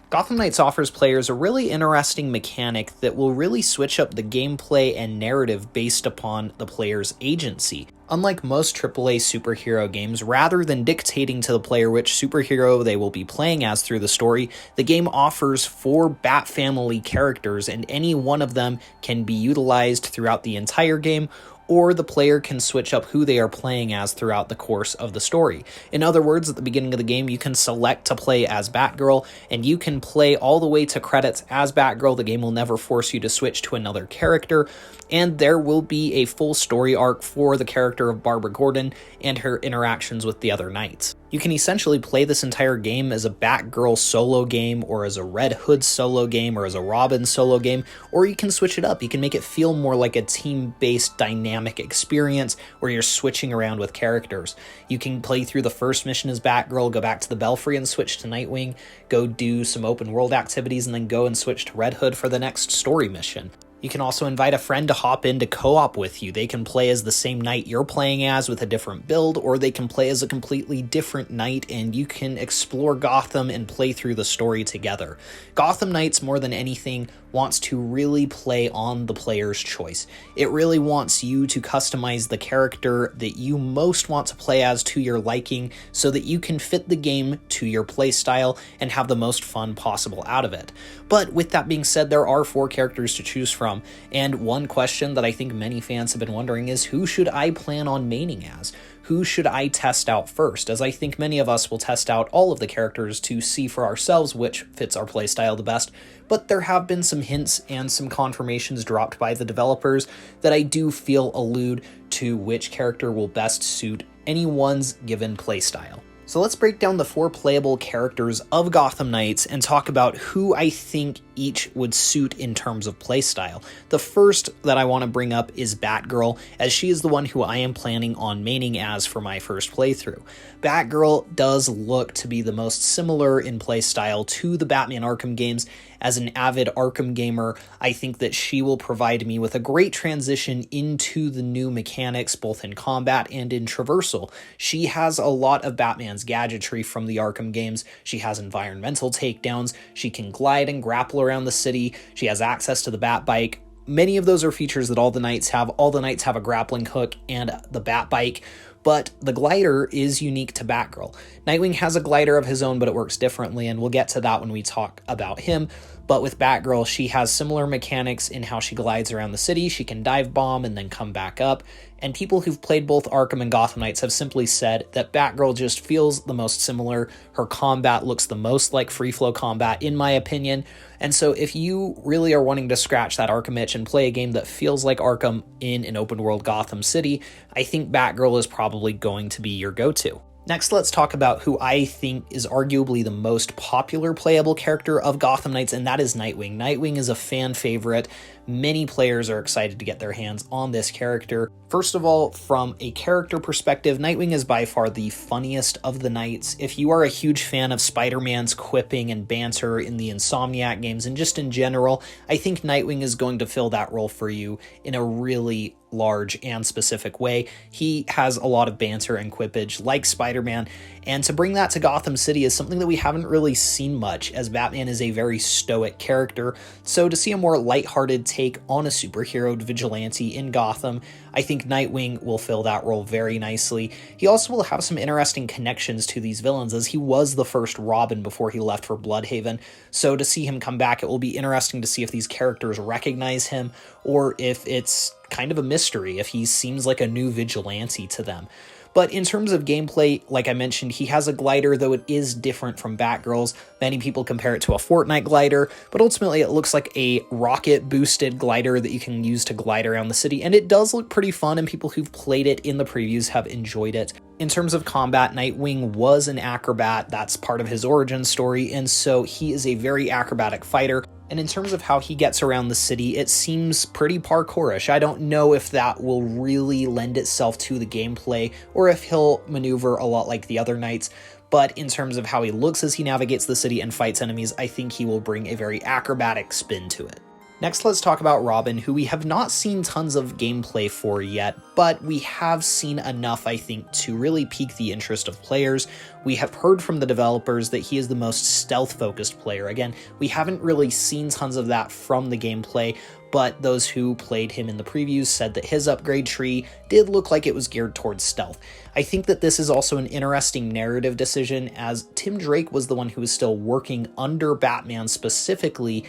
Gotham Knights offers players a really interesting mechanic that will really switch up the gameplay and narrative based upon the player's agency. Unlike most AAA superhero games, rather than dictating to the player which superhero they will be playing as through the story, the game offers 4 Bat Family characters, and any one of them can be utilized throughout the entire game, or the player can switch up who they are playing as throughout the course of the story. In other words, at the beginning of the game, you can select to play as Batgirl, and you can play all the way to credits as Batgirl. The game will never force you to switch to another character, and there will be a full story arc for the character of Barbara Gordon and her interactions with the other knights. You can essentially play this entire game as a Batgirl solo game, or as a Red Hood solo game, or as a Robin solo game, or you can switch it up. You can make it feel more like a team-based dynamic experience where you're switching around with characters. You can play through the first mission as Batgirl, go back to the Belfry and switch to Nightwing, go do some open world activities, and then go and switch to Red Hood for the next story mission. You can also invite a friend to hop in to co-op with you. They can play as the same knight you're playing as with a different build, or they can play as a completely different knight, and you can explore Gotham and play through the story together. Gotham Knights, more than anything, wants to really play on the player's choice. It really wants you to customize the character that you most want to play as to your liking, so that you can fit the game to your playstyle and have the most fun possible out of it. But with that being said, there are 4 characters to choose from, and one question that I think many fans have been wondering is, who should I plan on maining as? Who should I test out first? As I think many of us will test out all of the characters to see for ourselves which fits our playstyle the best, but there have been some hints and some confirmations dropped by the developers that I do feel allude to which character will best suit anyone's given playstyle. So let's break down the 4 playable characters of Gotham Knights and talk about who I think each would suit in terms of playstyle. The first that I want to bring up is Batgirl, as she is the one who I am planning on maining as for my first playthrough. Batgirl does look to be the most similar in playstyle to the Batman Arkham games. As an avid Arkham gamer, I think that she will provide me with a great transition into the new mechanics, both in combat and in traversal. She has a lot of Batman's gadgetry from the Arkham games. She has environmental takedowns. She can glide and grapple around the city. She has access to the Bat Bike. Many of those are features that all the knights have. All the knights have a grappling hook and the Bat Bike, but the glider is unique to Batgirl. Nightwing has a glider of his own, but it works differently, and we'll get to that when we talk about him. But with Batgirl, she has similar mechanics in how she glides around the city. She can dive bomb and then come back up. And people who've played both Arkham and Gotham Knights have simply said that Batgirl just feels the most similar. Her combat looks the most like free flow combat, in my opinion. And so if you really are wanting to scratch that Arkham itch and play a game that feels like Arkham in an open world Gotham City, I think Batgirl is probably going to be your go-to. Next, let's talk about who I think is arguably the most popular playable character of Gotham Knights, and that is Nightwing. Nightwing is a fan favorite. Many players are excited to get their hands on this character. First of all, from a character perspective, Nightwing is by far the funniest of the knights. If you are a huge fan of Spider-Man's quipping and banter in the Insomniac games, and just in general, I think Nightwing is going to fill that role for you in a really large and specific way. He has a lot of banter and quippage like Spider-Man, and to bring that to Gotham City is something that we haven't really seen much, as Batman is a very stoic character. So to see a more lighthearted take on a superhero vigilante in Gotham, I think Nightwing will fill that role very nicely. He also will have some interesting connections to these villains, as he was the first Robin before he left for Bloodhaven. So to see him come back, it will be interesting to see if these characters recognize him, or if it's kind of a mystery, if he seems like a new vigilante to them. But in terms of gameplay, like I mentioned, he has a glider, though it is different from Batgirl's. Many people compare it to a Fortnite glider, but ultimately it looks like a rocket-boosted glider that you can use to glide around the city, and it does look pretty fun, and people who've played it in the previews have enjoyed it. In terms of combat, Nightwing was an acrobat. That's part of his origin story, and so he is a very acrobatic fighter. And in terms of how he gets around the city, it seems pretty parkourish. I don't know if that will really lend itself to the gameplay, or if he'll maneuver a lot like the other knights, but in terms of how he looks as he navigates the city and fights enemies, I think he will bring a very acrobatic spin to it. Next, let's talk about Robin, who we have not seen tons of gameplay for yet, but we have seen enough, I think, to really pique the interest of players. We have heard from the developers that he is the most stealth-focused player. Again, we haven't really seen tons of that from the gameplay, but those who played him in the previews said that his upgrade tree did look like it was geared towards stealth. I think that this is also an interesting narrative decision, as Tim Drake was the one who was still working under Batman specifically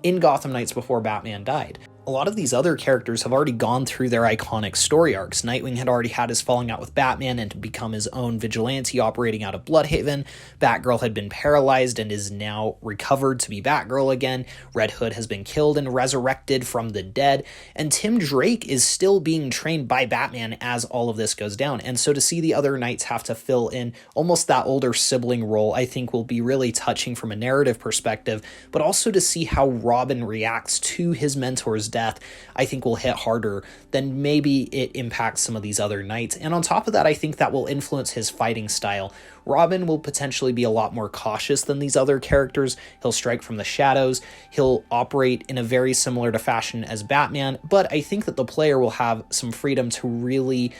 in Gotham Knights before Batman died. A lot of these other characters have already gone through their iconic story arcs. Nightwing had already had his falling out with Batman and to become his own vigilante operating out of Bloodhaven. Batgirl had been paralyzed and is now recovered to be Batgirl again. Red Hood has been killed and resurrected from the dead. And Tim Drake is still being trained by Batman as all of this goes down. And so to see the other knights have to fill in almost that older sibling role, I think will be really touching from a narrative perspective, but also to see how Robin reacts to his mentor's death, I think will hit harder than maybe it impacts some of these other knights. And on top of that, I think that will influence his fighting style. Robin will potentially be a lot more cautious than these other characters. He'll strike from the shadows. He'll operate in a very similar to fashion as Batman, but I think that the player will have some freedom to really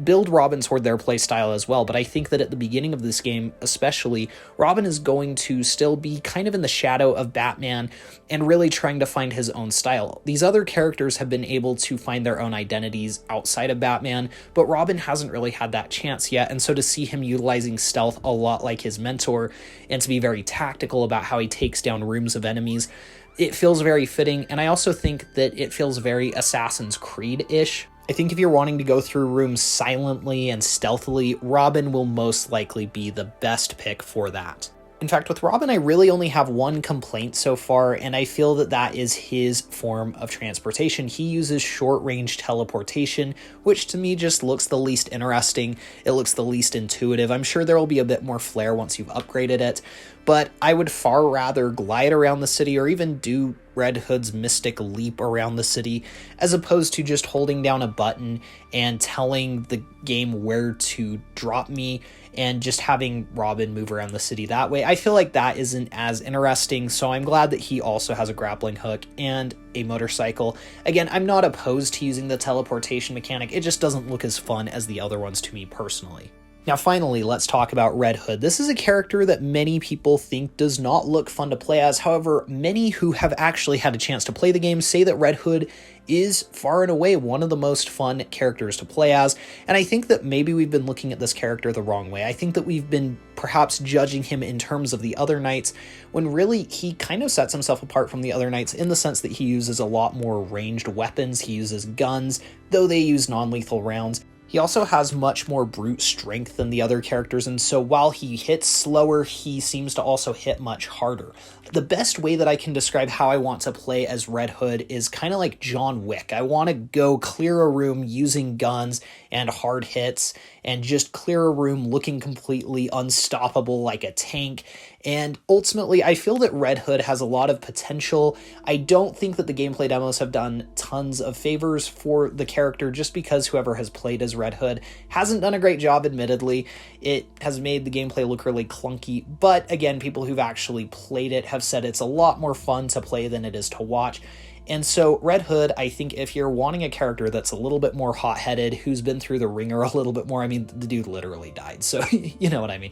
build Robin toward their playstyle as well. But I think that at the beginning of this game especially, Robin is going to still be kind of in the shadow of Batman and really trying to find his own style. These other characters have been able to find their own identities outside of Batman, but Robin hasn't really had that chance yet. And so to see him utilizing stealth a lot like his mentor and to be very tactical about how he takes down rooms of enemies, it feels very fitting. And I also think that it feels very Assassin's Creed-ish. I think if you're wanting to go through rooms silently and stealthily, Robin will most likely be the best pick for that. In fact, with Robin, I really only have one complaint so far, and I feel that that is his form of transportation. He uses short-range teleportation, which to me just looks the least interesting. It looks the least intuitive. I'm sure there will be a bit more flair once you've upgraded it, but I would far rather glide around the city or even do Red Hood's mystic leap around the city, as opposed to just holding down a button and telling the game where to drop me and just having Robin move around the city that way. I feel like that isn't as interesting, so I'm glad that he also has a grappling hook and a motorcycle. Again, I'm not opposed to using the teleportation mechanic, it just doesn't look as fun as the other ones to me personally. Now finally, let's talk about Red Hood. This is a character that many people think does not look fun to play as. However, many who have actually had a chance to play the game say that Red Hood is far and away one of the most fun characters to play as, and I think that maybe we've been looking at this character the wrong way. I think that we've been perhaps judging him in terms of the other knights, when really he kind of sets himself apart from the other knights in the sense that he uses a lot more ranged weapons. He uses guns, though they use non-lethal rounds. He also has much more brute strength than the other characters, and so while he hits slower, he seems to also hit much harder. The best way that I can describe how I want to play as Red Hood is kind of like John Wick. I want to go clear a room using guns and hard hits, and just clear a room looking completely unstoppable like a tank. And ultimately, I feel that Red Hood has a lot of potential. I don't think that the gameplay demos have done tons of favors for the character, just because whoever has played as Red Hood hasn't done a great job, admittedly. It has made the gameplay look really clunky, but again, people who've actually played it have said it's a lot more fun to play than it is to watch. And so Red Hood, I think if you're wanting a character that's a little bit more hot-headed, who's been through the ringer a little bit more, I mean, the dude literally died, so you know what I mean.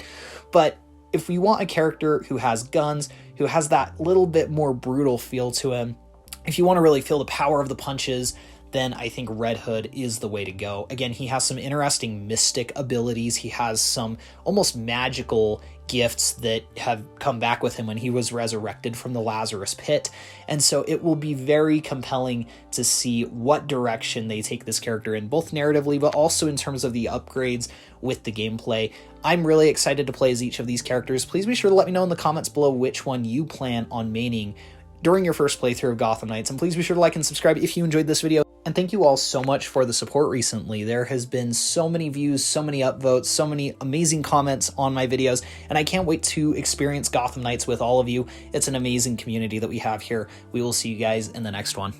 But if we want a character who has guns, who has that little bit more brutal feel to him, if you want to really feel the power of the punches, then I think Red Hood is the way to go. Again, he has some interesting mystic abilities. He has some almost magical gifts that have come back with him when he was resurrected from the Lazarus pit. And so it will be very compelling to see what direction they take this character in, both narratively, but also in terms of the upgrades with the gameplay. I'm really excited to play as each of these characters. Please be sure to let me know in the comments below which one you plan on maining during your first playthrough of Gotham Knights, and please be sure to like and subscribe if you enjoyed this video. And thank you all so much for the support recently. There has been so many views, so many upvotes, so many amazing comments on my videos, and I can't wait to experience Gotham Knights with all of you. It's an amazing community that we have here. We will see you guys in the next one.